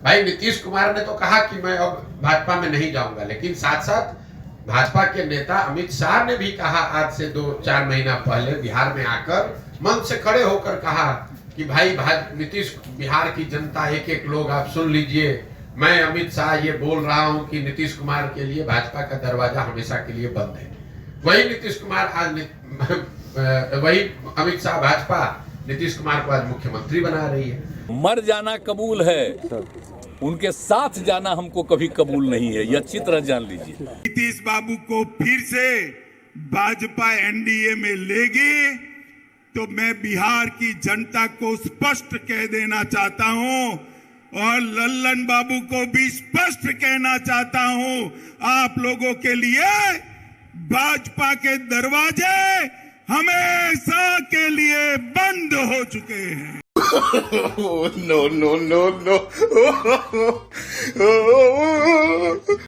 भाई नीतीश कुमार ने तो कहा कि मैं अब भाजपा में नहीं जाऊंगा, लेकिन साथ साथ भाजपा के नेता अमित शाह ने भी कहा आज से 2-4 महीना पहले बिहार में आकर मंच से खड़े होकर कहा कि भाई नीतीश, बिहार की जनता एक एक लोग आप सुन लीजिए, मैं अमित शाह ये बोल रहा हूं कि नीतीश कुमार के लिए भाजपा का दरवाजा हमेशा के लिए बंद है। वही नीतीश कुमार आज वही अमित शाह भाजपा नीतीश कुमार को आज मुख्यमंत्री बना रही है। मर जाना कबूल है, उनके साथ जाना हमको कभी कबूल नहीं है, यह अच्छी तरह जान लीजिए। नीतीश बाबू को फिर से भाजपा एनडीए में लेगी तो मैं बिहार की जनता को स्पष्ट कह देना चाहता हूं और लल्लन बाबू को भी स्पष्ट कहना चाहता हूं, आप लोगों के लिए भाजपा के दरवाजे हमेशा के लिए बंद हो चुके हैं। No, no, no, no.